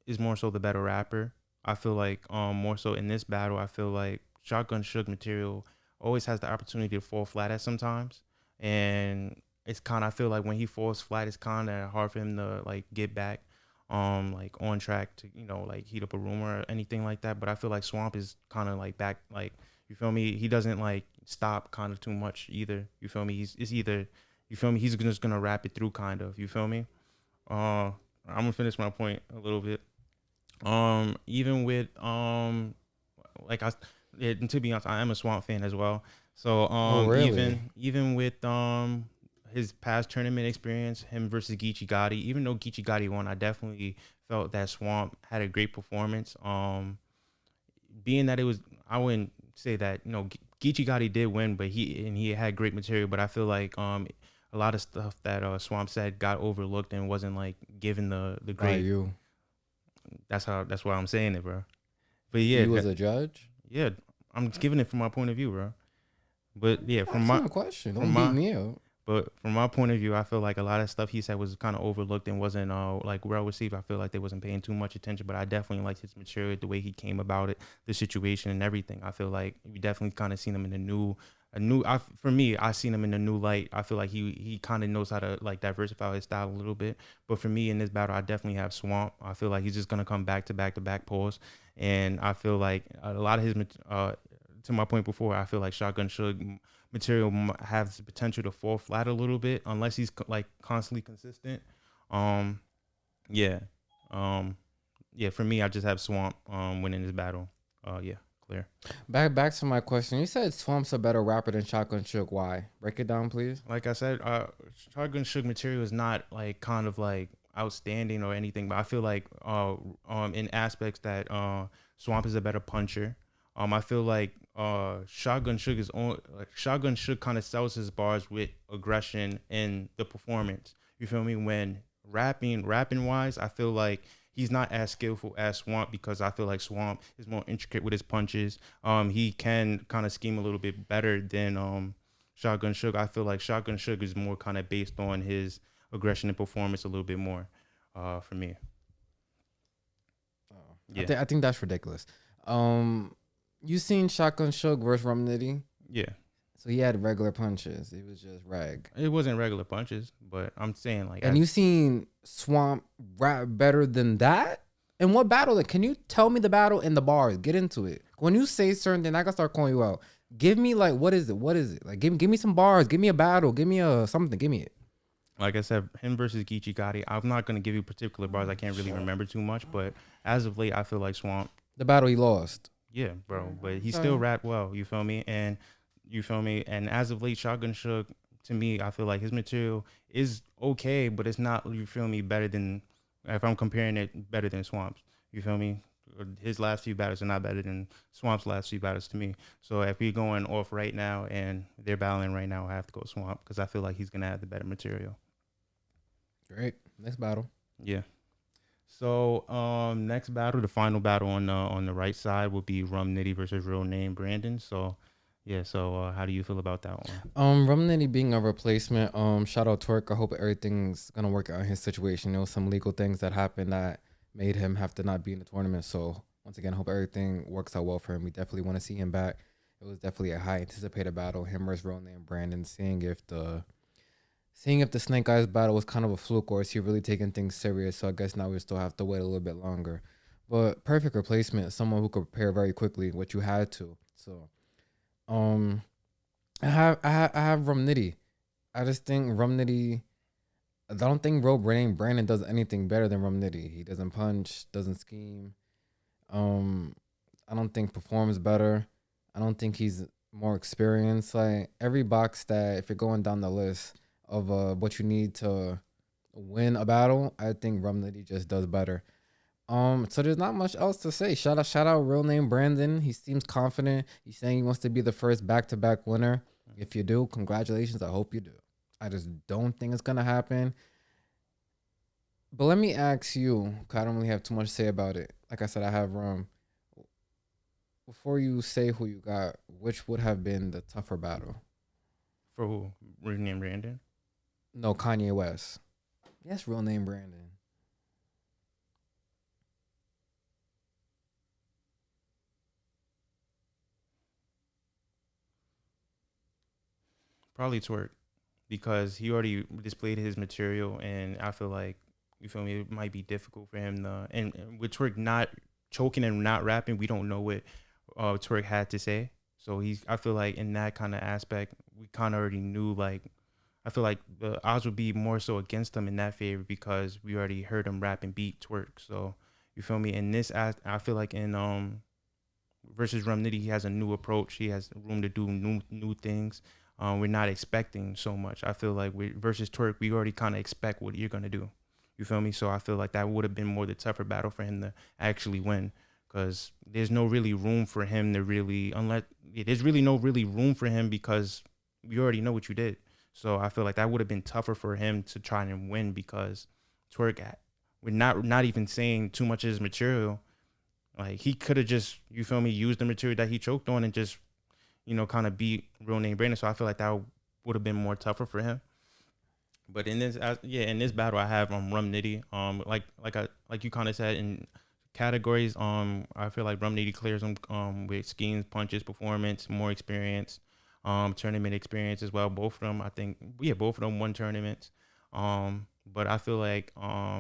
is more so the better rapper. I feel like more so in this battle, I feel like Shotgun Suge material always has the opportunity to fall flat at sometimes, and it's kind of, I feel like when he falls flat, it's kind of hard for him to like get back like on track to like heat up a room or anything like that. But I feel like Swamp is kind of like back, like, you feel me, he doesn't like stop kind of too much either. You feel me? He's just gonna wrap it through kind of, you feel me? I'm gonna finish my point a little bit. Even with like and to be honest, I am a Swamp fan as well. So Oh, really? even with his past tournament experience, him versus Geechee Gotti. Even though Geechee Gotti won, I definitely felt that Swamp had a great performance. Being that it was, I wouldn't say that Geechee Gotti did win, but he had great material. But I feel like a lot of stuff that Swamp said got overlooked and wasn't like given the By great. you. That's why I'm saying it, bro. But yeah, You as a judge? yeah, I'm just giving it from my point of view, bro. But yeah, Ask me a question. from Don't beat my me up. but from my point of view, I feel like a lot of stuff he said was kind of overlooked and wasn't like well received. I feel like they wasn't paying too much attention, but I definitely liked his material, the way he came about it, the situation and everything. I feel like we definitely kind of seen him in a new. For me, I seen him in a new light. I feel like he kind of knows how to like diversify his style a little bit. But for me in this battle, I definitely have Swamp. I feel like he's just gonna come back to back to back pulls, and I feel like a lot of his to my point before, I feel like Shotgun Suge material has the potential to fall flat a little bit unless he's like constantly consistent. Um, yeah, um, yeah. For me, I just have Swamp winning this battle. Yeah, clear. Back to my question. You said Swamp's a better rapper than Shotgun Shook. Why? Break it down, please. Like I said, Shotgun Suge material is not like kind of like outstanding or anything, but I feel like in aspects that Swamp is a better puncher. I feel like Shotgun Suge is on like Shotgun Suge kind of sells his bars with aggression in the performance. You feel me? When rapping wise, I feel like he's not as skillful as Swamp because I feel like Swamp is more intricate with his punches. He can kind of scheme a little bit better than Shotgun Suge. I feel like Shotgun Suge is more kind of based on his aggression and performance a little bit more for me. Oh. Yeah. I think that's ridiculous. You seen Shotgun Shook versus Rum Nitty? Yeah. So he had regular punches. It was just rag. It wasn't regular punches, but I'm saying like And you seen Swamp rap better than that? In what battle? Like, can you tell me the battle and the bars? Get into it. When you say certain things, I gotta start calling you out. Give me like what is it? What is it? Like give me some bars. Give me a battle. Give me a something. Give me it. like I said, him versus Geechee Gotti. I'm not gonna give you particular bars. I can't really remember too much, but as of late, I feel like Swamp. The battle he lost. Yeah, bro. But he Okay. still rap well. You feel me? And you feel me? And as of late, Shotgun Suge, to me, I feel like his material is okay, but it's not. You feel me? Better than if I'm comparing it, better than Swamp's. You feel me? His last few battles are not better than Swamp's last few battles to me. So if we're going off right now and they're battling right now, I have to go Swamp because I feel like he's gonna have the better material. Great. Next battle. Yeah. So next battle, the final battle on the right side will be Rum Nitty versus Real Name Brandon. So yeah, so how do you feel about that one? Rum Nitty being a replacement. Shout out Twerk. I hope everything's gonna work out in his situation. There was some legal things that happened that made him have to not be in the tournament. So once again, I hope everything works out well for him. We definitely want to see him back. It was definitely a high anticipated battle. Him versus Real Name Brandon. Seeing if the Snake Eyes battle was kind of a fluke or is he really taking things serious. So I guess now we still have to wait a little bit longer. But perfect replacement, someone who could prepare very quickly, what you had to. So um I have Rum Nitty. I just think Rum Nitty. I don't think Brandon does anything better than Rum Nitty. He doesn't punch, doesn't scheme. Um, I don't think performs better. I don't think he's more experienced. Like every box that if you're going down the list of what you need to win a battle, I think Rum Nitty just does better. So there's not much else to say. Shout out Real Name Brandon. He seems confident. He's saying he wants to be the first back to back winner. If you do, congratulations. I hope you do. I just don't think it's gonna happen. But let me ask you, 'cause I don't really have too much to say about it. Like I said, I have before you say who you got, which would have been the tougher battle? For who? Real Name Brandon? No, Kanye West. Yes, Real Name Brandon. Probably Twerk because he already displayed his material, and I feel like you feel me. It might be difficult for him to, and with Twerk not choking and not rapping, we don't know what Twerk had to say. So I feel like in that kind of aspect, we kind of already knew. Like, I feel like the odds would be more so against him in that favor because we already heard him rap and beat Twerk. So you feel me. In this, I feel like in versus Rum Nitty, he has a new approach. He has room to do new things. we're not expecting so much. I feel like we versus Twerk, we already kind of expect what you're gonna do. You feel me? So I feel like that would have been more the tougher battle for him to actually win, because there's no really room for him to really, unless there's really no really room for him because we already know what you did. So I feel like that would have been tougher for him to try and win, because Twerk, we're not even saying too much of his material. Like, he could have just, you feel me, used the material that he choked on and just, kind of beat Real Name Brandon. So I feel like that would have been more tougher for him. But in this, in this battle, I have Rum Nitty. Like you kind of said, in categories, I feel like Rum Nitty clears them with schemes, punches, performance, more experience, tournament experience as well. Both of them, I think, both of them won tournaments. But I feel like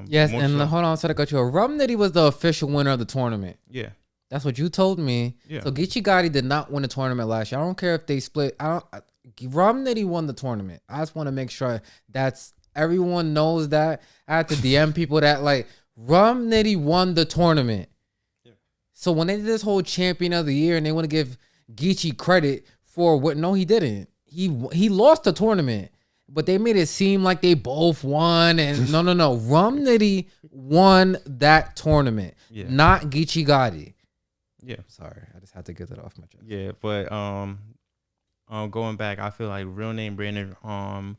Yes, more and so, hold on, so I got you. Rum Nitty was the official winner of the tournament. yeah, That's what you told me. yeah, So Geechee Gotti did not win the tournament last year. I don't care if they split. Rum Nitty won the tournament. I just want to make sure that's everyone knows that. I had to DM people that like Rum Nitty won the tournament. Yeah. So when they did this whole champion of the year and they want to give Geechee credit for what? No, he didn't. He lost the tournament, but they made it seem like they both won. And no. Rum Nitty won that tournament, yeah, not Geechee Gotti. yeah. Sorry, I just had to get that off my chest. Yeah, but going back, I feel like Real Name Brandon. I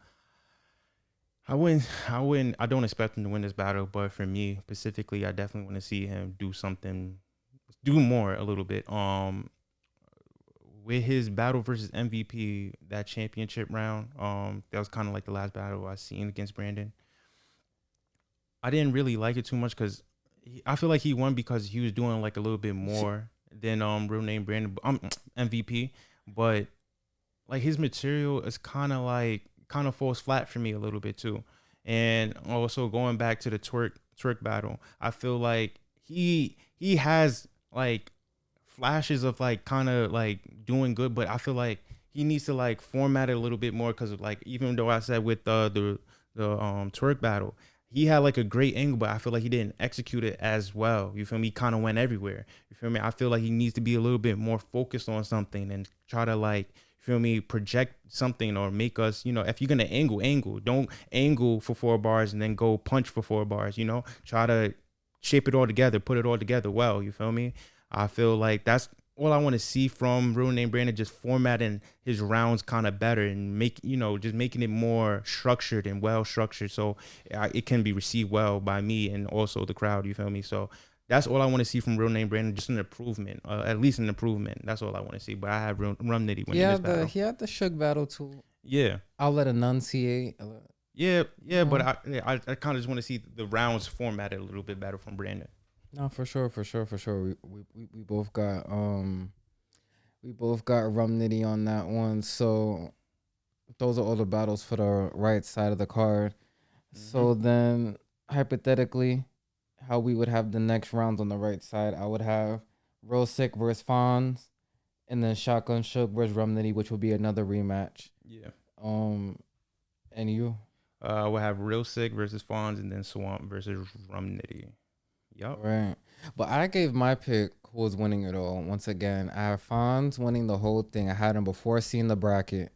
don't expect him to win this battle, but for me specifically, I definitely want to see him do more a little bit. With his battle versus MVP, that championship round, that was kind of like the last battle I seen against Brandon. I didn't really like it too much because I feel like he won because he was doing like a little bit more than Real Name Brandon, MVP, but like his material is kind of falls flat for me a little bit too. And also going back to the twerk battle, I feel like he has like flashes of like kind of like doing good, but I feel like he needs to like format it a little bit more, because like, even though I said with the twerk battle, he had like a great angle, but I feel like he didn't execute it as well. You feel me? He kind of went everywhere. You feel me? I feel like he needs to be a little bit more focused on something and try to like, you feel me, project something or make us, if you're gonna angle, don't angle for 4 bars and then go punch for 4 bars. Try to shape it all together, put it all together well. You feel me? I feel like that's all I want to see from Real Name Brandon, just formatting his rounds kind of better and just making it more structured and well structured, so it can be received well by me and also the crowd. You feel me? So that's all I want to see from Real Name Brandon, just an improvement, at least an improvement. That's all I want to see. But I have Rum Nitty winning this battle. He had the Suge battle too. Yeah. I'll let enunciate. Yeah, but I kind of just want to see the rounds formatted a little bit better from Brandon. No, for sure. We both got Rum Nitty on that one. So those are all the battles for the right side of the card. So then hypothetically, how we would have the next rounds on the right side, I would have Real Sick versus Fonz, and then Shotgun Shook versus Rum Nitty, which would be another rematch. Yeah. And you? We'll have Real Sick versus Fonz, and then Swamp versus Rum Nitty. Yep. Right. But I gave my pick who was winning it all. Once again, I have Fonz winning the whole thing. I had him before seeing the bracket.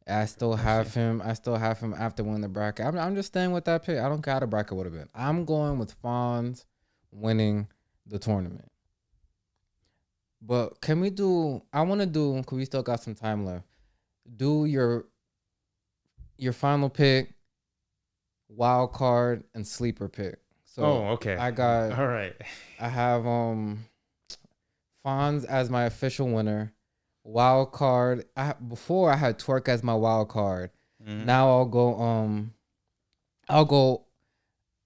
I still have him after winning the bracket. I'm just staying with that pick. I don't care how the bracket would have been. I'm going with Fonz winning the tournament. But I want to do, because we still got some time left, do your final pick, wild card, and sleeper pick. So okay. I got, all right. I have Fonz as my official winner. Wild card. Before I had Twerk as my wild card. Mm-hmm. Now I'll go.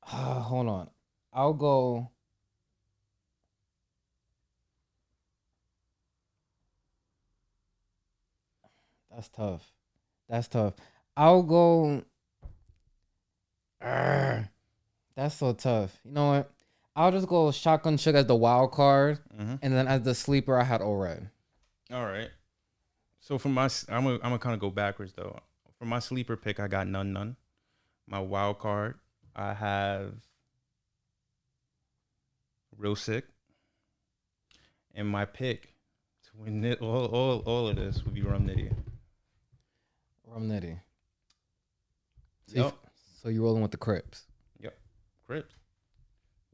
Hold on. I'll go. That's tough. I'll go. That's so tough. You know what? I'll just go Shotgun Sugar as the wild card, and then as the sleeper, I had O-Red. All right. So for my, I'm gonna kind of go backwards though. For my sleeper pick, I got none. My wild card, I have Real Sick, and my pick to win it all of this would be Rum Nitty. Rum Nitty. So, Yep. so you rolling with the Crips? Yep. Crips.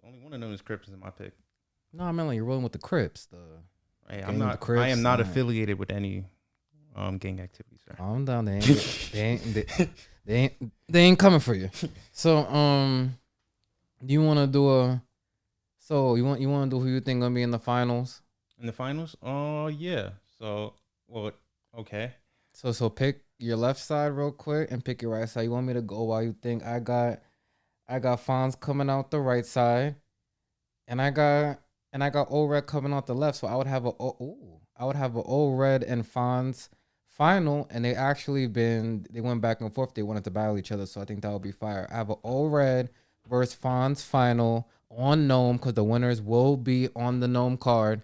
Only one of them is Crips in my pick. No, I mean like you're rolling with the Crips. Hey, Gang of the I Crips, am not alright. affiliated with any gang activities, sir. Calm down. They ain't coming for you. So do you want to do a? So you want to do who you think gonna be in the finals? In the finals? Oh yeah. So well, okay. So pick your left side real quick and pick your right side. You want me to go while you think? I got Fonz coming out the right side, and I got Old Red coming out the left. So I would have a Old Red and Fonz final, and they went back and forth. They wanted to battle each other, so I think that would be fire. I have an Old Red versus Fonz final on Gnome because the winners will be on the Gnome card.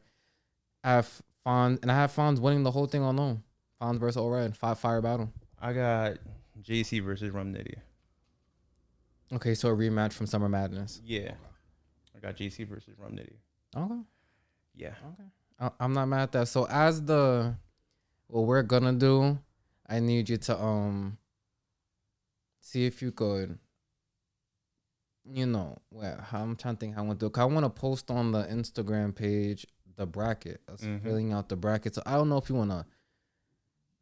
I have Fonz winning the whole thing on Gnome. Fonz versus Old Red, fire battle. I got JC versus Rum Nitty. Okay, so a rematch from Summer Madness. Yeah. I got JC versus Rum Nitty. Okay. Yeah. Okay. I'm not mad at that. So what we're gonna do, I need you to see if you could, I'm trying to think how I want to do it. 'Cause I want to post on the Instagram page the bracket, us filling out the bracket. So I don't know if you wanna,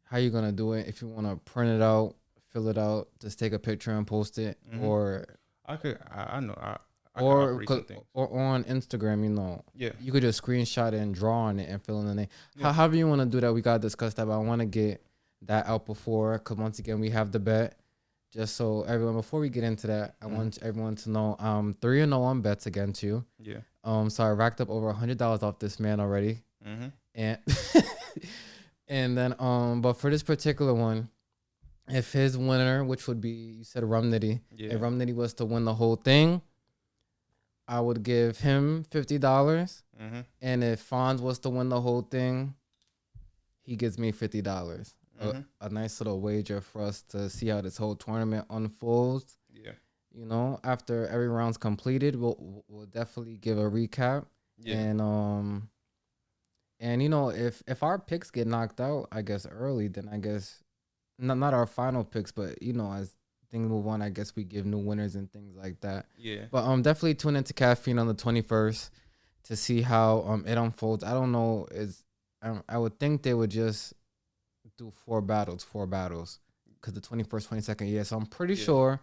how you gonna do it. If you wanna print it out, fill it out, just take a picture and post it, or I could. I know. I could or operate some things. or on Instagram, Yeah. you could just screenshot it and draw on it and fill in the name. Yeah. However you want to do that, we gotta discuss that. But I want to get that out before, because once again we have the bet. Just so everyone, before we get into that, I want everyone to know 3-0 on bets against you. Yeah. So I racked up over $100 off this man already, and and then but for this particular one, if his winner, which would be, you said Rum Nitty, if Rum Nitty was to win the whole thing, I would give him $50. And if Fonz was to win the whole thing, he gives me $50. A nice little wager for us to see how this whole tournament unfolds. Yeah. After every round's completed, we'll definitely give a recap. Yeah. And if our picks get knocked out, I guess early, then I guess not our final picks, but as things move on, I guess we give new winners and things like that. Yeah. But definitely tune into Caffeine on the 21st to see how it unfolds. I don't know, I would think they would just do four battles because the 21st, 22nd, yeah. So I'm pretty sure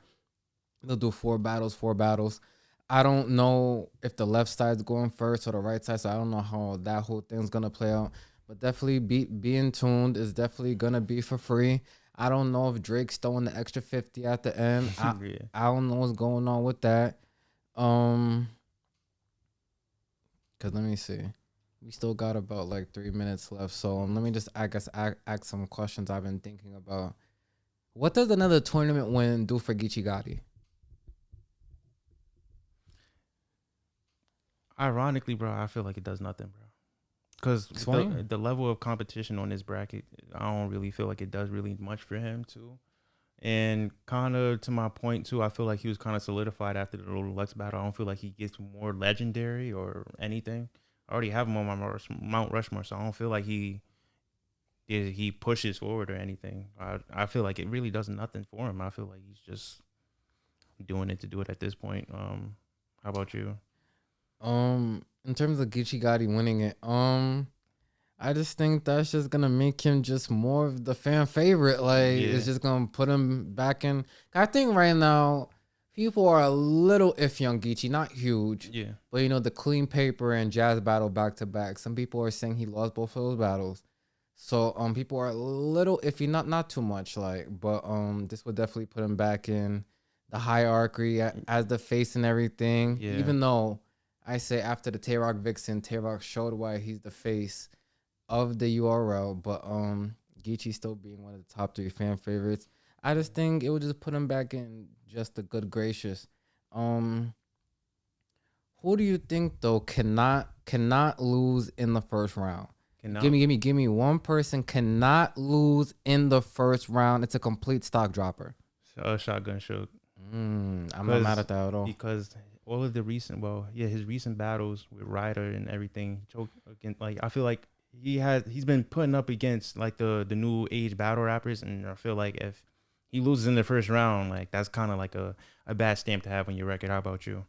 they'll do four battles. I don't know if the left side's going first or the right side, so I don't know how that whole thing's gonna play out. But definitely being tuned is definitely gonna be for free. I don't know if Drake's throwing the extra 50 at the end. I don't know what's going on with that. Cause let me see. We still got about like 3 minutes left. So let me just, I guess, ask some questions I've been thinking about. What does another tournament win do for Geechee Gotti? Ironically, bro, I feel like it does nothing, bro. Because the level of competition on this bracket, I don't really feel like it does really much for him, too. And kind of to my point, too, I feel like he was kind of solidified after the Little Lux battle. I don't feel like he gets more legendary or anything. I already have him on my Mount Rushmore, so I don't feel like he pushes forward or anything. I feel like it really does nothing for him. I feel like he's just doing it to do it at this point. How about you? In terms of Geechee Gotti winning it, I just think that's just gonna make him just more of the fan favorite. Like, it's just gonna put him back in. I think right now people are a little iffy on Geechee, not huge. Yeah. But the Clean Paper and Jazz battle back to back. Some people are saying he lost both of those battles. So people are a little iffy, not too much, but this would definitely put him back in the hierarchy as the face and everything. Yeah. Even though I say after the Tay-Rock Vixen, Tay-Rock showed why he's the face of the URL, but Geechee still being one of the top 3 fan favorites. I just think it would just put him back in just the good gracious. Who do you think though cannot lose in the first round? Give me one person cannot lose in the first round. It's a complete stock dropper. Shotgun Shook. I'm not mad at that at all. Because all of the his recent battles with Ryder and everything, choked again. Like, I feel like he's been putting up against like the new age battle rappers, and I feel like if he loses in the first round, like that's kind of like a bad stamp to have on your record. How about you?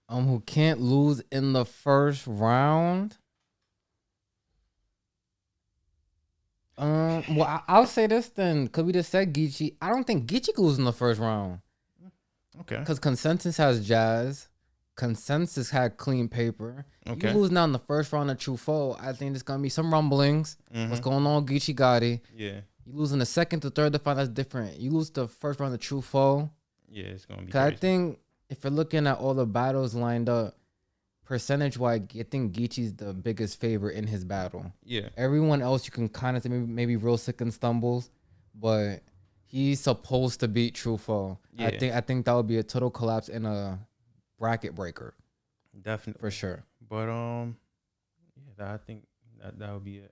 Who can't lose in the first round? Well, I'll say this then, cause we just said Geechee. I don't think Geechee could lose in the first round. Okay. Cause Consensus has Jazz. Consensus had Clean Paper. You Okay. lose now in the first round of True Foe. I think there's gonna be some rumblings. What's going on, Geechee Gotti? Yeah. You lose in the second to third to find that's different. You lose the first round of True Foe. Yeah, it's gonna be Cause I crazy. think if you're looking at all the battles lined up, percentage wise, I think Geechee's the biggest favorite in his battle. Yeah. Everyone else you can kind of say maybe real sick and stumbles, but he's supposed to beat True Foe. Yeah. I think that would be a total collapse and a bracket breaker Definitely. for sure. But I think that would be it.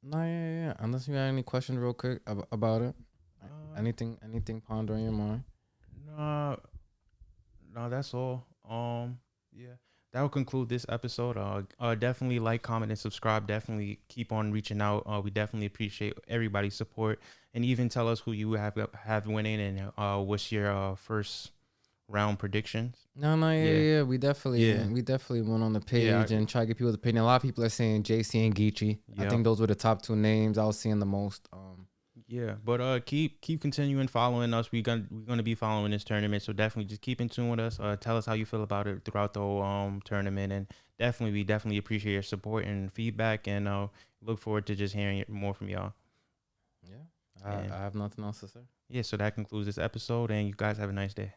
No, yeah. Unless you got any questions real quick about it. Uh, Anything ponder in your mind? no, no, that's all. Yeah, that will conclude this episode. Definitely like, comment, and subscribe. Definitely keep on reaching out. We definitely appreciate everybody's support, and even tell us who you have winning and what's your first round predictions. No, yeah. We definitely went on the page and try to get people's opinion. A lot of people are saying JC and Geechee. Yeah. I think those were the top two names I was seeing the most. Yeah, but keep continuing following us. We're gonna be following this tournament, so definitely just keep in tune with us. Tell us how you feel about it throughout the whole tournament, and we definitely appreciate your support and feedback, and look forward to just hearing more from y'all. Yeah, I have nothing else to say. Yeah, so that concludes this episode, and you guys have a nice day.